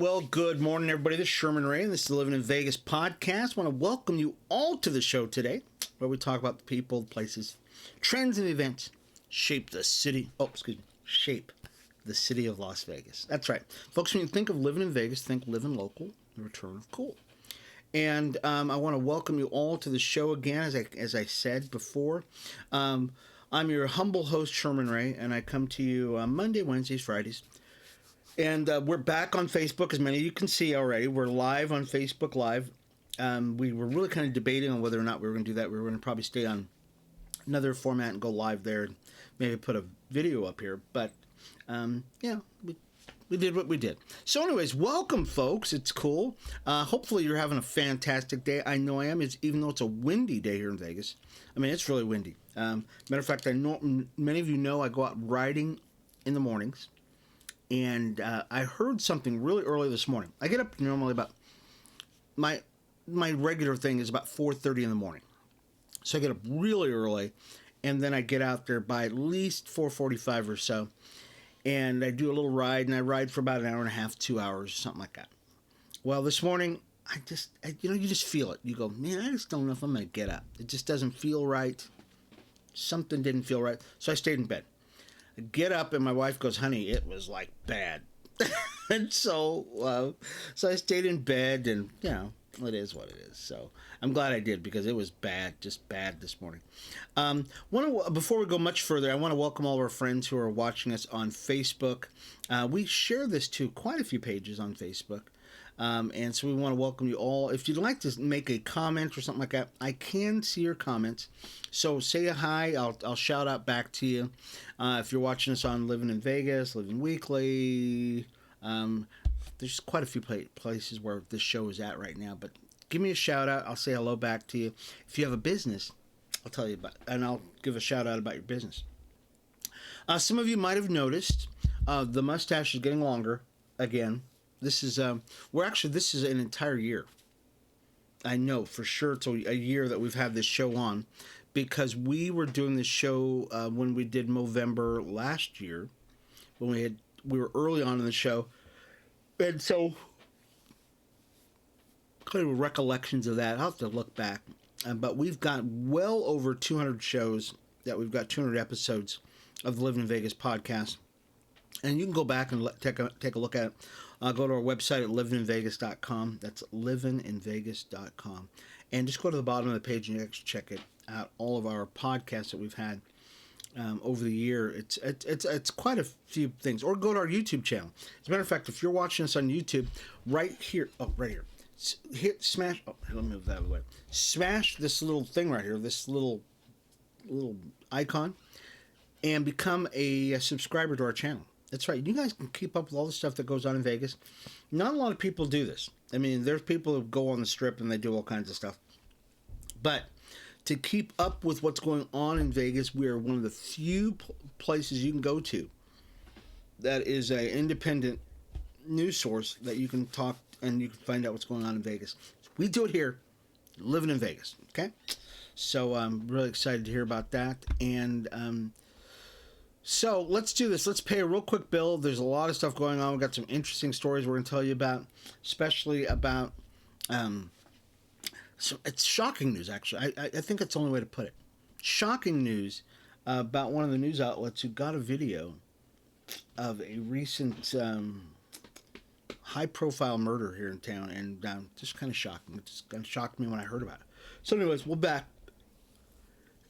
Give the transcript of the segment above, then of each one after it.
Well, good morning, everybody. This is Sherman Ray, and this is the Livin in Vegas podcast. I want to welcome you all to the show today, where we talk about the people, places, trends, and events shape the city of Las Vegas. That's right. Folks, when you think of living in Vegas, think living local, the return of cool. And I want to welcome you all to the show again, as I said before. I'm your humble host, Sherman Ray, and I come to you Monday, Wednesdays, Fridays. And we're back on Facebook, as many of you can see already. We're live on Facebook Live. We were really kind of debating on whether or not we were going to do that. We were going to probably stay on another format and go live there and maybe put a video up here. But, we did what we did. So anyways, welcome, folks. It's cool. Hopefully you're having a fantastic day. I know I am, even though it's a windy day here in Vegas. I mean, it's really windy. Matter of fact, I know many of you know I go out riding in the mornings. And I heard something really early this morning. I get up normally about, my regular thing is about 4:30 in the morning. So I get up really early, and then I get out there by at least 4:45 or so. And I do a little ride, and I ride for about an hour and a half, 2 hours, something like that. Well, this morning, you just feel it. You go, man, I just don't know if I'm going to get up. It just doesn't feel right. Something didn't feel right. So I stayed in bed. Get up, and my wife goes, honey, it was like bad. And so I stayed in bed, and it is what it is. So I'm glad I did, because it was bad, just bad this morning. Before we go much further, I want to welcome all of our friends who are watching us on Facebook. We share this to quite a few pages on Facebook. And so we want to welcome you all. If you'd like to make a comment or something like that, I can see your comments. So say a hi. I'll shout out back to you. If you're watching us on Livin in Vegas, Livin Weekly, there's quite a few places where this show is at right now. But give me a shout out. I'll say hello back to you. If you have a business, I'll tell you about, and I'll give a shout out about your business. Some of you might have noticed the mustache is getting longer again. This is this is an entire year. I know for sure it's a year that we've had this show on, because we were doing this show when we did Movember last year, when we were early on in the show, and so kind of recollections of that. I'll have to look back, but we've got well over 200 shows. We've got 200 episodes of the Livin in Vegas podcast, and you can go back and take a look at it. Go to our website at livininvegas.com. That's livininvegas.com. And just go to the bottom of the page and you actually check it out. All of our podcasts that we've had over the year. It's quite a few things. Or go to our YouTube channel. As a matter of fact, if you're watching us on YouTube, right here. Smash. Oh, let me move that out of the way. Smash this little thing right here. This little icon. And become a subscriber to our channel. That's right. You guys can keep up with all the stuff that goes on in Vegas. Not a lot of people do this. I mean, there's people who go on the Strip and they do all kinds of stuff. But to keep up with what's going on in Vegas, we are one of the few places you can go to that is an independent news source that you can talk and you can find out what's going on in Vegas. We do it here, living in Vegas. Okay? So I'm really excited to hear about that. And so let's do this. Let's pay a real quick bill. There's a lot of stuff going on. We've got some interesting stories we're going to tell you about, especially about, so it's shocking news, actually. I think that's the only way to put it. Shocking news about one of the news outlets who got a video of a recent high-profile murder here in town, and just kind of shocking. It just kind of shocked me when I heard about it. So anyways, we'll back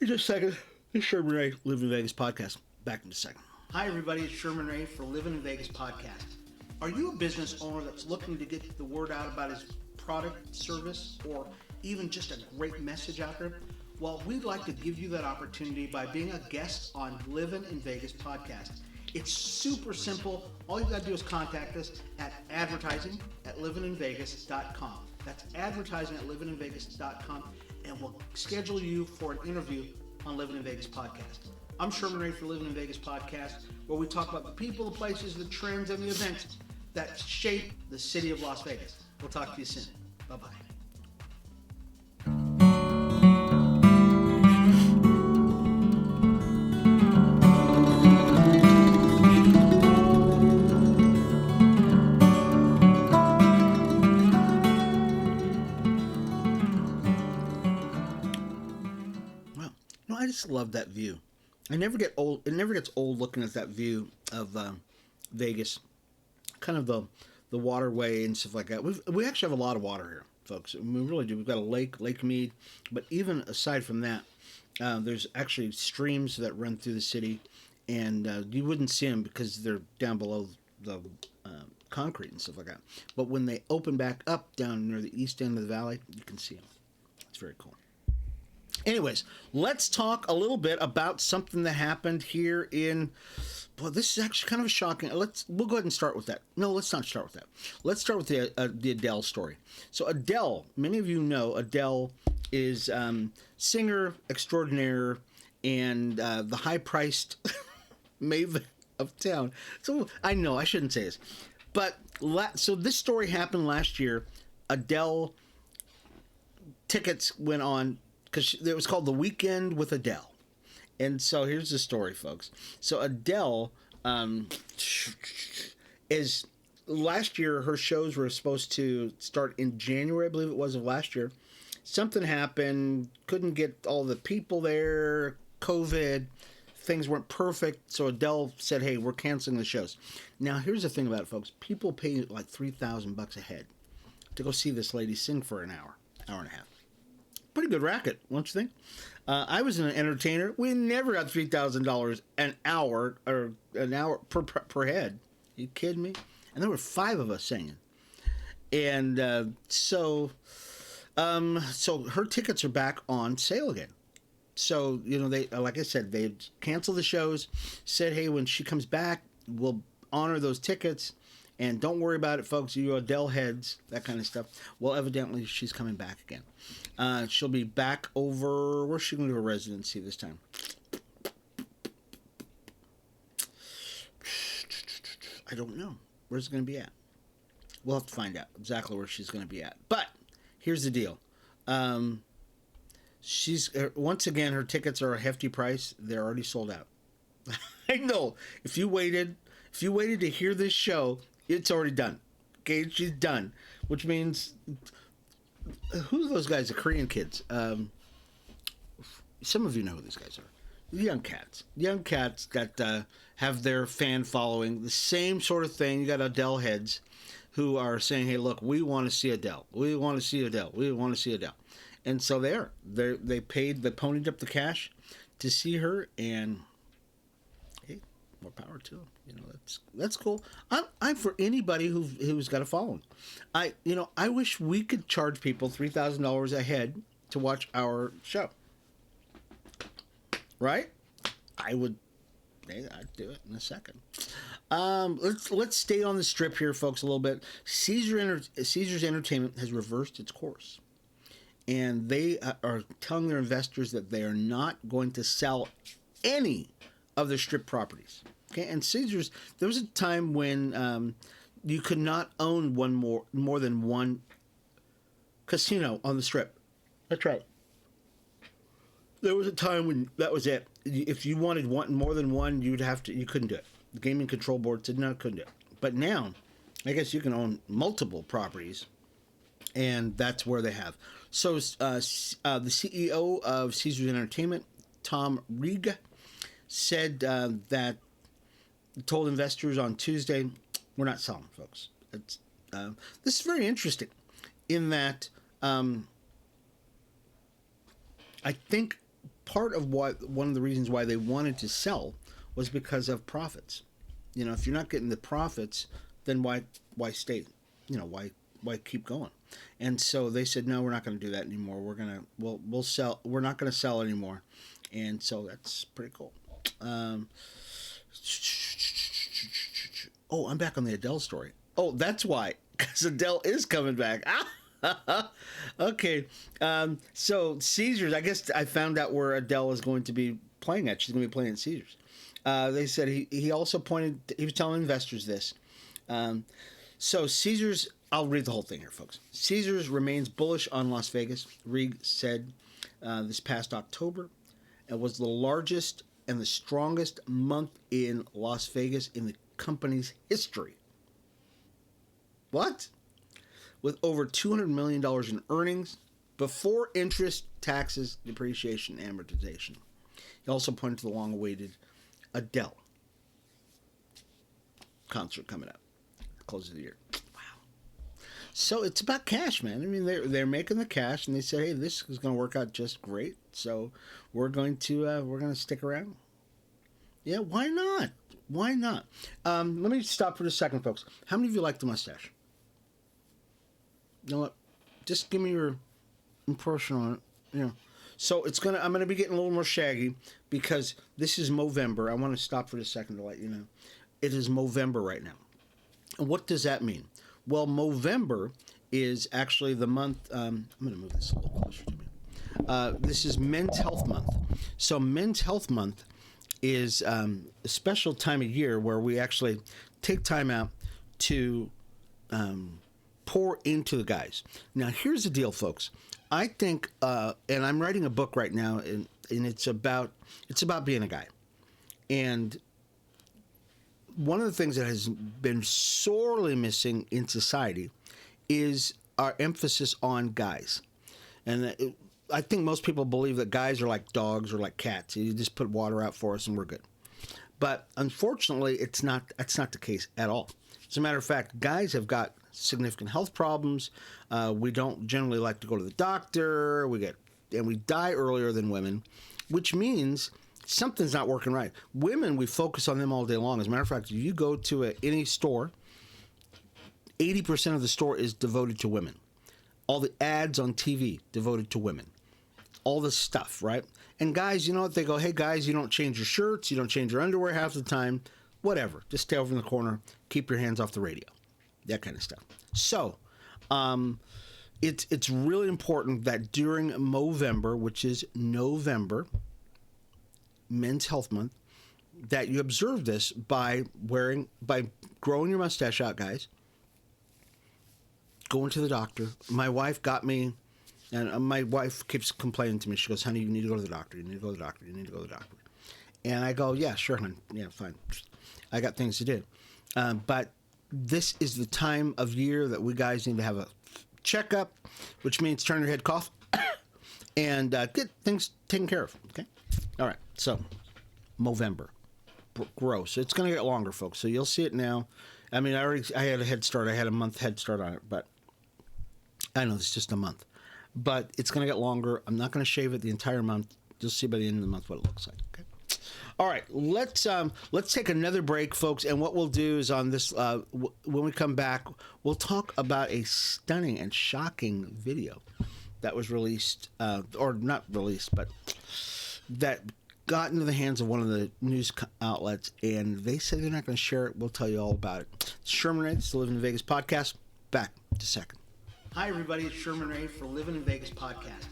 in just a second. This is Sherman Ray, Livin in Vegas podcast. Back in a second. Hi, everybody. It's Sherman Ray for Livin in Vegas podcast. Are you a business owner that's looking to get the word out about his product, service, or even just a great message out there? Well, we'd like to give you that opportunity by being a guest on Livin in Vegas podcast. It's super simple. All you got to do is contact us at advertising@livininvegas.com. That's advertising@livininvegas.com, and we'll schedule you for an interview on Livin in Vegas podcast. I'm Sherman Ray for Livin in Vegas podcast, where we talk about the people, the places, the trends, and the events that shape the city of Las Vegas. We'll talk to you soon. Bye-bye. love that view. I never get old. It never gets old looking at that view of Vegas, kind of the waterway and stuff like that. We actually have a lot of water here, folks. We really do. We've got a Lake Mead, but even aside from that, there's actually streams that run through the city, and you wouldn't see them because they're down below the concrete and stuff like that. But when they open back up down near the east end of the valley, you can see them. It's very cool. Anyways, let's talk a little bit about something that happened here in. Well, this is actually kind of shocking. We'll go ahead and start with that. No, let's not start with that. Let's start with the Adele story. So Adele, many of you know Adele is singer extraordinaire and the high-priced maven of town. So I know I shouldn't say this, but so this story happened last year. Adele tickets went on because it was called The Weekend with Adele. And so here's the story, folks. So Adele is last year. Her shows were supposed to start in January, I believe it was, of last year. Something happened. Couldn't get all the people there. COVID. Things weren't perfect. So Adele said, "Hey, we're canceling the shows." Now here's the thing about it, folks. People pay like $3,000 a head to go see this lady sing for an hour and a half. Pretty good racket, don't you think? I was an entertainer. We never got $3,000 an hour or an hour per head. Are you kidding me? And there were 5 of us singing, and so her tickets are back on sale again. So they, like I said, they canceled the shows. Said, hey, when she comes back, we'll honor those tickets. And don't worry about it, folks. You Adele heads, that kind of stuff. Well, evidently, she's coming back again. She'll be back over... Where's she going to do a residency this time? I don't know. Where's it going to be at? We'll have to find out exactly where she's going to be at. But here's the deal. Once again, her tickets are a hefty price. They're already sold out. I know. If you waited to hear this show... It's already done. Okay, she's done. Which means, who are those guys? The Korean kids. Some of you know who these guys are. Young cats. Young cats that have their fan following. The same sort of thing. You got Adele heads who are saying, hey, look, we want to see Adele. We want to see Adele. We want to see Adele. And so they ponied up the cash to see her, and hey, more power to them. That's cool. I'm for anybody who's got a following. I wish we could charge people $3,000 a head to watch our show. Right? I'd do it in a second. Let's stay on the strip here, folks, a little bit. Caesars Entertainment has reversed its course, and they are telling their investors that they are not going to sell any of their strip properties. Okay, and Caesars, there was a time when you could not own more than one casino on the strip. That's right. There was a time when that was it. If you wanted more than one, you couldn't do it. The Gaming Control Board said no, couldn't do it. But now, I guess you can own multiple properties, and that's where they have. So the CEO of Caesars Entertainment, Tom Riga, said that told investors on Tuesday, we're not selling, folks. This is very interesting in that I think part of one of the reasons why they wanted to sell was because of profits. If you're not getting the profits, then why stay? Why keep going? And so they said, no, we're not going to do that anymore. We'll sell. We're not going to sell anymore. And so that's pretty cool. Oh, I'm back on the Adele story. Oh, that's why, because Adele is coming back. Okay. So Caesars, I guess I found out where Adele is going to be playing at. She's going to be playing at Caesars. They said he also he was telling investors this. So Caesars, I'll read the whole thing here, folks. Caesars remains bullish on Las Vegas. Rig said this past October it was the largest and the strongest month in Las Vegas in the company's history. What? With over $200 million in earnings before interest, taxes, depreciation, and amortization. He also pointed to the long-awaited Adele concert coming up, close of the year. Wow. So it's about cash, man. I mean, they're making the cash, and they say, hey, this is going to work out just great. So we're going to stick around. Yeah, why not? Why not? Let me stop for a second, folks. How many of you like the mustache? You know what? Just give me your impression on it. You know. So I'm gonna be getting a little more shaggy because this is Movember. I want to stop for a second to let you know. It is Movember right now. And what does that mean? Well, Movember is actually the month. I'm gonna move this a little closer to me. This is Men's Health Month. So Men's Health Month is a special time of year where we actually take time out to pour into the guys. Now, here's the deal, folks. I think, and I'm writing a book right now, and it's about being a guy. And one of the things that has been sorely missing in society is our emphasis on guys. And I think most people believe that guys are like dogs or like cats. You just put water out for us and we're good. But unfortunately, that's not the case at all. As a matter of fact, guys have got significant health problems. We don't generally like to go to the doctor. We die earlier than women, which means something's not working right. Women, we focus on them all day long. As a matter of fact, if you go to any store, 80% of the store is devoted to women. All the ads on TV devoted to women. All the stuff, right? And guys, you know what? They go, hey, guys, you don't change your shirts. You don't change your underwear half the time. Whatever. Just stay over in the corner. Keep your hands off the radio. That kind of stuff. So, it's really important that during Movember, which is November, Men's Health Month, that you observe this by growing your mustache out, guys. Going to the doctor. My wife got me, and my wife keeps complaining to me. She goes, honey, you need to go to the doctor. You need to go to the doctor. You need to go to the doctor. And I go, yeah, sure, hon. Yeah, fine. I got things to do. But this is the time of year that we guys need to have a checkup, which means turn your head, cough, and get things taken care of. Okay? All right. So, Movember. Gross. It's going to get longer, folks. So you'll see it now. I mean, I had a head start. I had a month head start on it, but I know it's just a month. But it's going to get longer. I'm not going to shave it the entire month. You'll see by the end of the month what it looks like. Okay. All right, let's take another break, folks. And what we'll do is on this, when we come back, we'll talk about a stunning and shocking video that was released, or not released, but that got into the hands of one of the news outlets, and they said they're not going to share it. We'll tell you all about it. It's Sherman Ray, it's the Livin in Vegas podcast. Back to second. Hi, everybody. It's Sherman Ray for Livin in Vegas podcast.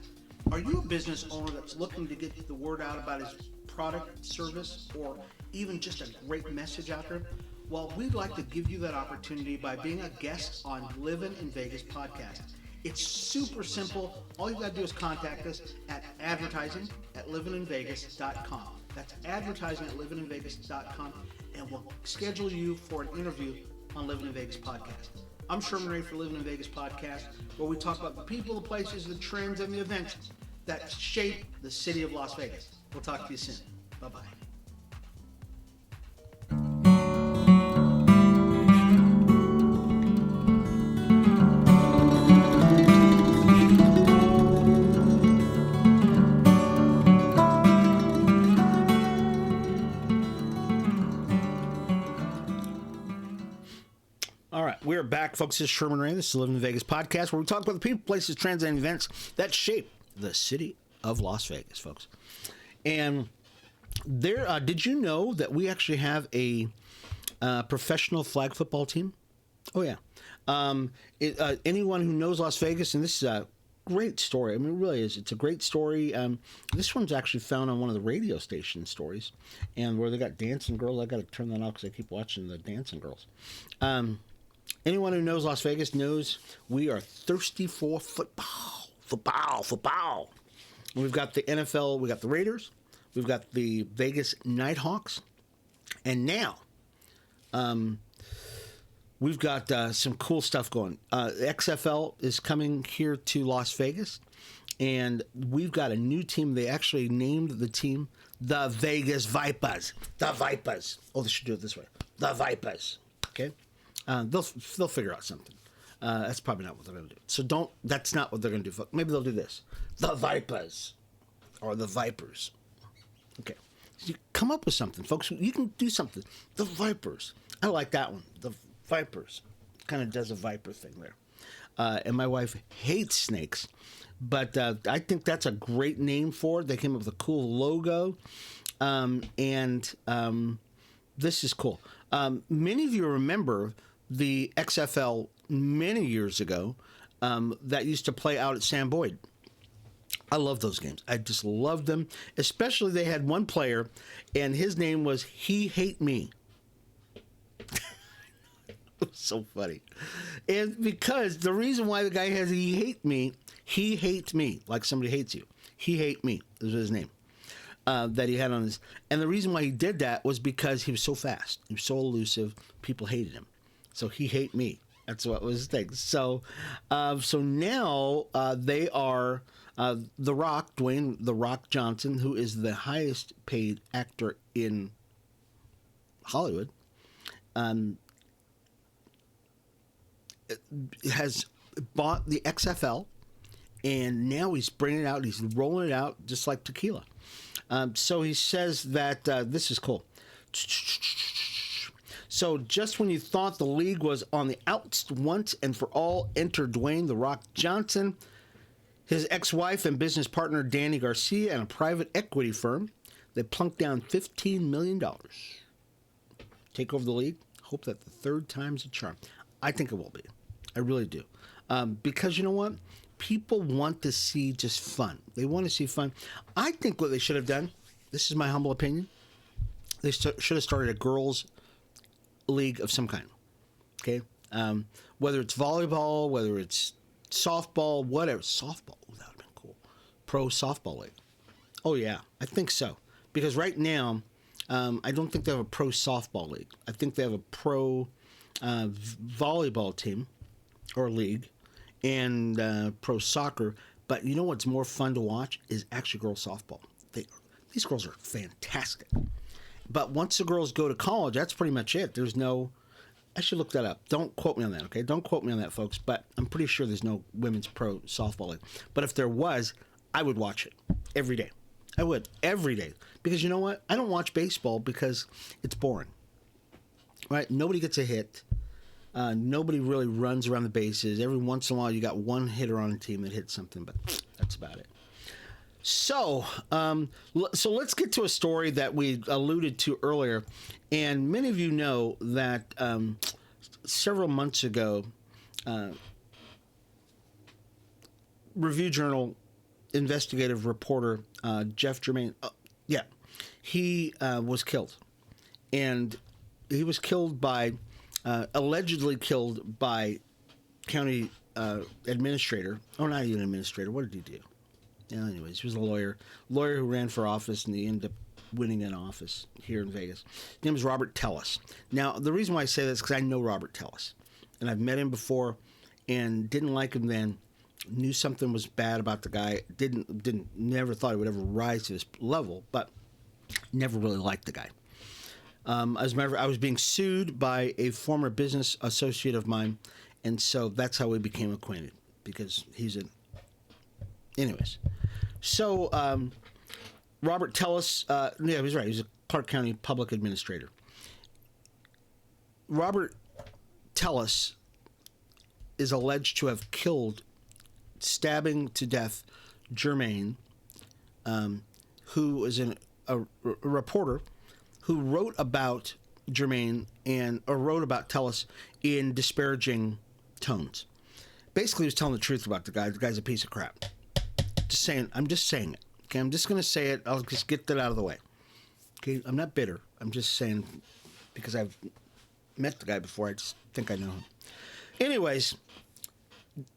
Are you a business owner that's looking to get the word out about his product, service, or even just a great message out there? Well, we'd like to give you that opportunity by being a guest on Livin in Vegas podcast. It's super simple. All you got to do is contact us at advertising@livininvegas.com. That's advertising@livininvegas.com, and we'll schedule you for an interview on Livin in Vegas podcast. I'm Sherman Ray for Livin in Vegas podcast, where we talk about the people, the places, the trends, and the events that shape the city of Las Vegas. We'll talk to you soon. Bye-bye. All right, we're back, folks. This is Sherman Ray. This is the Livin in Vegas podcast, where we talk about the people, places, trends, and events that shape the city of Las Vegas, folks. And there, did you know that we actually have a professional flag football team? Oh, yeah. Anyone who knows Las Vegas, and this is a great story. I mean, it really is. It's a great story. This one's actually found on one of the radio station stories, and where they got dancing girls. I got to turn that off because I keep watching the dancing girls. Anyone who knows Las Vegas knows we are thirsty for football. Football. And we've got the NFL, we got the Raiders, we've got the Vegas Nighthawks, and now we've got some cool stuff going. XFL is coming here to Las Vegas, and we've got a new team. They actually named the team the Vegas Vipers. The Vipers. Oh, they should do it this way. The Vipers. Okay? They'll figure out something. That's probably not what they're going to do. So that's not what they're going to do. Maybe they'll do this. The Vipers. Or the Vipers. Okay. So you come up with something, folks. You can do something. The Vipers. I like that one. The Vipers. Kind of does a Viper thing there. And my wife hates snakes. But I think that's a great name for it. They came up with a cool logo. And this is cool. Many of you remember the XFL many years ago that used to play out at Sam Boyd. I love those games. I just loved them. Especially they had one player, and his name was He Hate Me. It was so funny. And because the reason why the guy has He Hate Me, he hates me, like somebody hates you. He Hate Me is his name that he had on his. And the reason why he did that was because he was so fast. He was so elusive. People hated him. So He Hate Me. That's what was his thing. So now they are The Rock, Dwayne "The Rock" Johnson, who is the highest paid actor in Hollywood, has bought the XFL, and now he's bringing it out. He's rolling it out just like tequila. So he says that this is cool. So just when you thought the league was on the outs once and for all, enter Dwayne "The Rock" Johnson, his ex-wife and business partner Danny Garcia, and a private equity firm. They plunked down $15 million. Take over the league. Hope that the third time's a charm. I think it will be. I really do. Because you know what? People want to see just fun. They want to see fun. I think what they should have done, this is my humble opinion, they should have started a girls' league of some kind. Okay? Whether it's volleyball, whether it's softball, whatever. Softball. Ooh, that would have been cool. Pro softball league. Oh, yeah. I think so. Because right now, I don't think they have a pro softball league. I think they have a pro volleyball team or league and pro soccer. But you know what's more fun to watch is actually girls softball. These girls are fantastic. But once the girls go to college, that's pretty much it. There's no... I should look that up. Don't quote me on that, okay? Don't quote me on that, folks. But I'm pretty sure there's no women's pro softball league. But if there was, I would watch it every day. I would. Every day. Because you know what? I don't watch baseball because it's boring. Right? Nobody gets a hit. Nobody really runs around the bases. Every once in a while, you got one hitter on a team that hits something, but that's about it. So let's get to a story that we alluded to earlier. And many of you know that several months ago, Review Journal investigative reporter Jeff Germain, he was killed. And he was killed by, allegedly killed by county administrator. Oh, not even administrator. What did he do? Yeah, anyways, he was a lawyer who ran for office, and he ended up winning an office here in Vegas. His name is Robert Tellis. Now, the reason why I say this is because I know Robert Tellis, and I've met him before, and didn't like him then. Knew something was bad about the guy. Never thought he would ever rise to this level, but never really liked the guy. As a matter of fact, I was being sued by a former business associate of mine, and so that's how we became acquainted, because he's a... Anyways, so Robert Tellis, yeah, he's right. He's a Clark County public administrator. Robert Tellis is alleged to have killed, stabbing to death, Germain, who was a reporter who wrote about Germain or wrote about Tellis in disparaging tones. Basically, he was telling the truth about the guy. The guy's a piece of crap. Just saying. I'm just saying it. Okay, I'm just going to say it. I'll just get that out of the way. Okay, I'm not bitter. I'm just saying because I've met the guy before. I just think I know him. Anyways,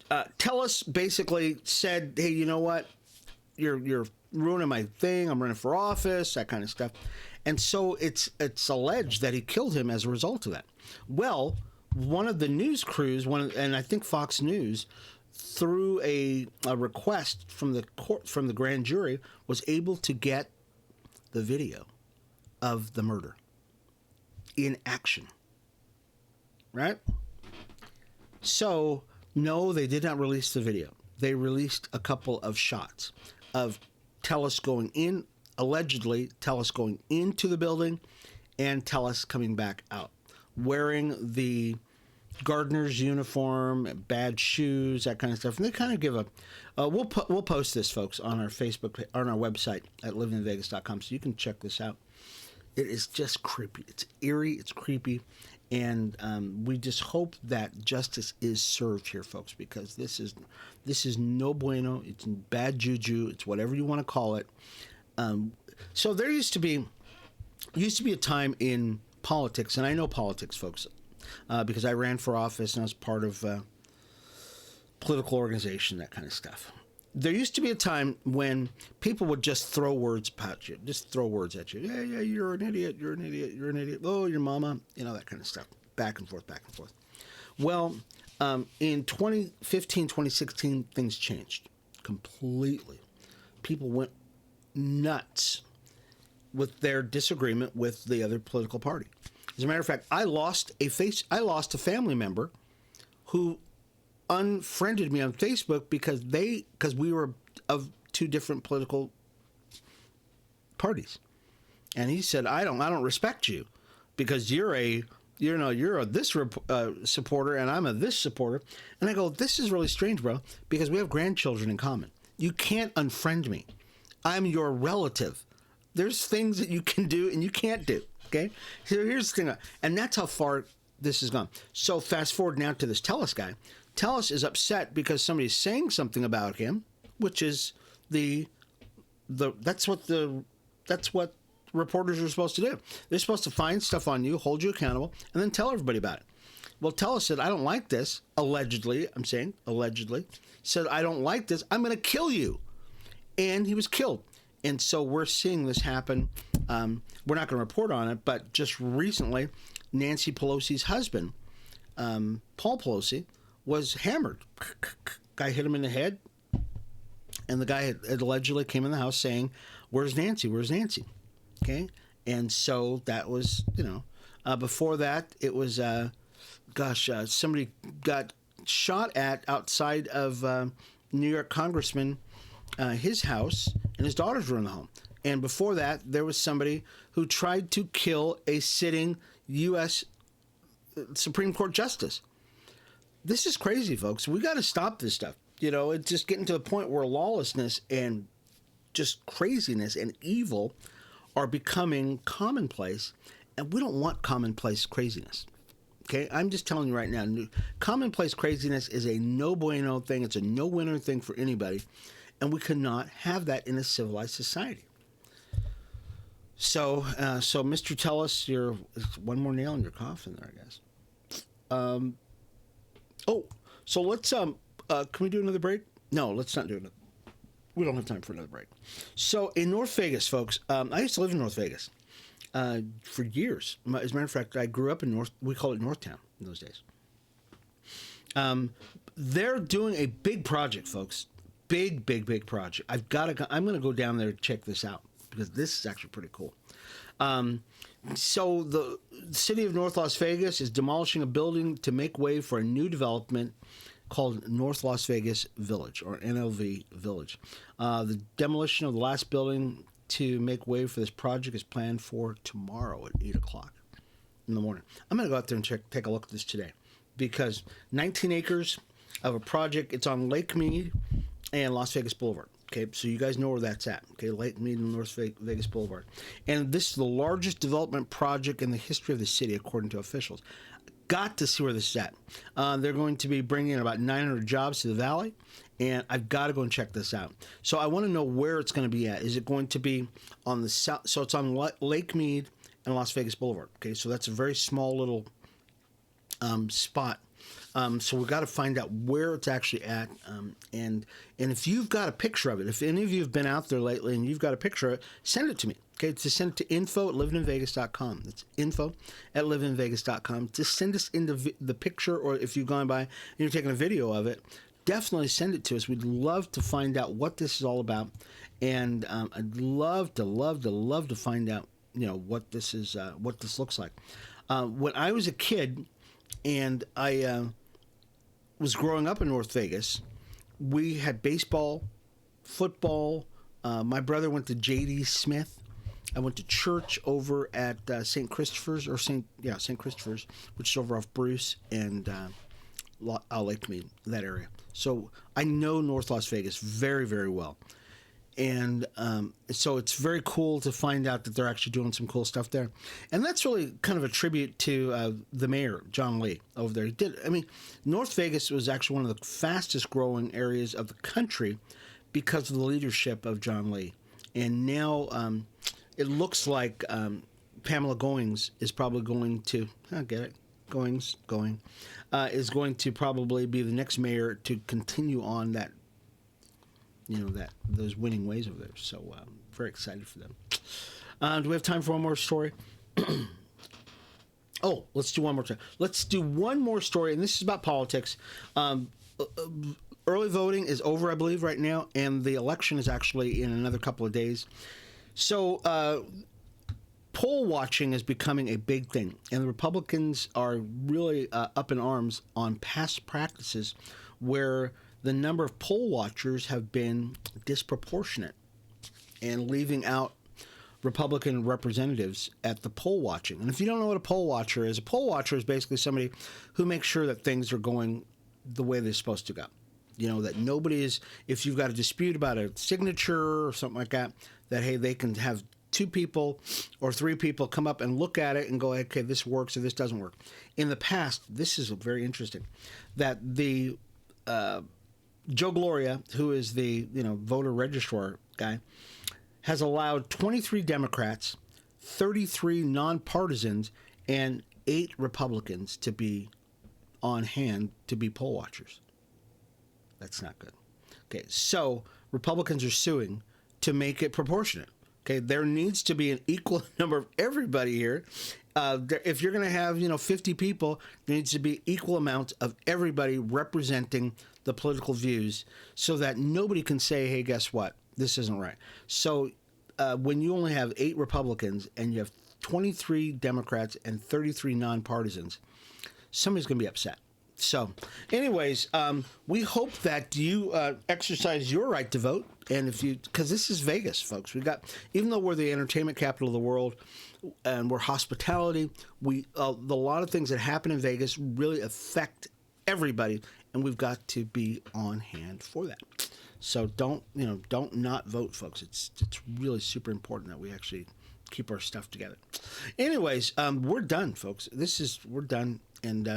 Tellis basically said, "Hey, you know what? You're ruining my thing. I'm running for office, that kind of stuff." And so it's alleged that he killed him as a result of that. Well, one of the news crews, and I think Fox News, through a request from the court, from the grand jury, was able to get the video of the murder in action. Right? So, no, they did not release the video. They released a couple of shots of Tellus going in, allegedly Tellus going into the building, and Tellus coming back out, wearing the gardener's uniform, bad shoes, that kind of stuff. And they kind of give a... we'll post this, folks, on our Facebook, on our website at livinvegas.com, so you can check this out. It is just creepy. It's eerie. It's creepy. And we just hope that justice is served here, folks, because this is no bueno. It's bad juju. It's whatever you want to call it. So there used to be a time in politics, and I know politics, folks, because I ran for office and I was part of a political organization, that kind of stuff. There used to be a time when people would just throw words at you. Yeah, you're an idiot. You're an idiot. You're an idiot. Oh, your mama. You know, that kind of stuff. Back and forth, back and forth. Well, in 2015, 2016, things changed completely. People went nuts with their disagreement with the other political party. As a matter of fact, I lost a family member who unfriended me on Facebook because we were of two different political parties, and he said, I don't respect you because you're a this supporter and I'm a this supporter. And I go, this is really strange, bro, because we have grandchildren in common. You can't unfriend me. I'm your relative. There's things that you can do and you can't do. Okay, so here's the thing, and that's how far this has gone. So fast forward now to this Tellus guy. Tellus is upset because somebody's saying something about him, which is that's what reporters are supposed to do. They're supposed to find stuff on you, hold you accountable, and then tell everybody about it. Well, Tellus said, I don't like this. Allegedly, said, I don't like this. I'm going to kill you. And he was killed. And so we're seeing this happen. We're not going to report on it, but just recently, Nancy Pelosi's husband, Paul Pelosi, was hammered. Guy hit him in the head, and the guy had allegedly came in the house saying, "Where's Nancy? Where's Nancy?" Okay, and so that was, before that it was, somebody got shot at outside of New York Congressman, his house, and his daughters were in the home. And before that, there was somebody who tried to kill a sitting U.S. Supreme Court justice. This is crazy, folks. We got to stop this stuff. It's just getting to the point where lawlessness and just craziness and evil are becoming commonplace, and we don't want commonplace craziness. Okay, I'm just telling you right now, commonplace craziness is a no bueno thing. It's a no-winner thing for anybody, and we cannot have that in a civilized society. So Mr. Tellus, you're one more nail in your coffin there, I guess. So let's can we do another break? No, let's not do it. We don't have time for another break. So in North Vegas, folks, I used to live in North Vegas for years. As a matter of fact, I grew up in we call it Northtown in those days. They're doing a big project, folks. Big project. I'm going to go down there and check this out because this is actually pretty cool. So the city of North Las Vegas is demolishing a building to make way for a new development called North Las Vegas Village, or NLV Village. The demolition of the last building to make way for this project is planned for tomorrow at 8 o'clock in the morning. I'm going to go out there and take a look at this today because 19 acres of a project. It's on Lake Mead and Las Vegas Boulevard. Okay, so you guys know where that's at. Okay, Lake Mead and North Vegas Boulevard. And this is the largest development project in the history of the city, according to officials. Got to see where this is at. They're going to be bringing in about 900 jobs to the valley, and I've got to go and check this out. So I want to know where it's going to be at. Is it going to be on the south? So it's on Lake Mead and Las Vegas Boulevard. Okay, so that's a very small little spot. So we've got to find out where it's actually at. And if you've got a picture of it, if any of you have been out there lately and you've got a picture of it, send it to me. Okay, just send it to info@livinvegas.com. That's info@livinvegas.com. Just send us in the picture, or if you've gone by and you're taking a video of it, definitely send it to us. We'd love to find out what this is all about and I'd love to find out, what this is, what this looks like. When I was a kid, and I was growing up in North Vegas, we had baseball, football. My brother went to J.D. Smith. I went to church over at St. Christopher's, St. Christopher's, which is over off Bruce and Lake Mead, that area. So I know North Las Vegas very, very well. And so it's very cool to find out that they're actually doing some cool stuff there. And that's really kind of a tribute to the mayor, John Lee, over there. North Vegas was actually one of the fastest growing areas of the country because of the leadership of John Lee. And now it looks like Pamela Goings is probably going to, is going to probably be the next mayor to continue on that, those winning ways over there. So very excited for them. Do we have time for one more story? Oh, let's do one more time. Let's do one more story, and this is about politics. Early voting is over, I believe, right now, and the election is actually in another couple of days. So poll watching is becoming a big thing, and the Republicans are really up in arms on past practices where the number of poll watchers have been disproportionate and leaving out Republican representatives at the poll watching. And if you don't know what a poll watcher is basically somebody who makes sure that things are going the way they're supposed to go. That nobody is, if you've got a dispute about a signature or something like that, that, hey, they can have 2 people or 3 people come up and look at it and go, okay, this works or this doesn't work. In the past, this is very interesting, that the Joe Gloria, who is the voter registrar guy, has allowed 23 Democrats, 33 nonpartisans, and 8 Republicans to be on hand to be poll watchers. That's not good. Okay, so Republicans are suing to make it proportionate. Okay, there needs to be an equal number of everybody here. If you're going to have 50 people, there needs to be equal amounts of everybody representing the political views, so that nobody can say, hey, guess what? This isn't right. So when you only have 8 Republicans and you have 23 Democrats and 33 nonpartisans, somebody's going to be upset. So anyways, we hope that you exercise your right to vote. And because this is Vegas, folks, even though we're the entertainment capital of the world and we're hospitality, a lot of things that happen in Vegas really affect everybody, and we've got to be on hand for that. So don't not vote, folks. It's really super important that we actually keep our stuff together. Anyways, we're done, folks. We're done, and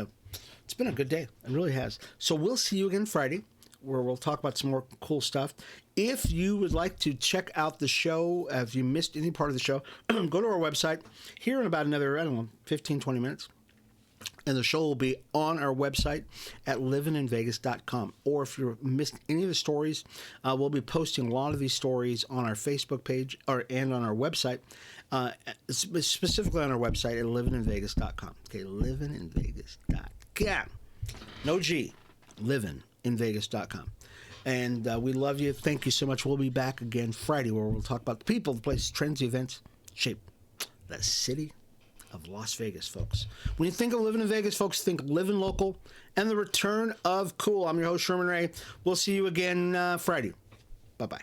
it's been a good day. It really has. So we'll see you again Friday, where we'll talk about some more cool stuff. If you would like to check out the show, if you missed any part of the show, go to our website here in about another, 15, 20 minutes. And the show will be on our website at livininvegas.com. Or if you missed any of the stories, we'll be posting a lot of these stories on our Facebook page and on our website, specifically on our website at livininvegas.com. Okay, livininvegas.com. No G, livininvegas.com. And we love you. Thank you so much. We'll be back again Friday, where we'll talk about the people, the places, trends, the events, shape the city of Las Vegas, folks. When you think of living in Vegas, folks, think living local and the return of cool. I'm your host, Sherman Ray. We'll see you again Friday. Bye-bye.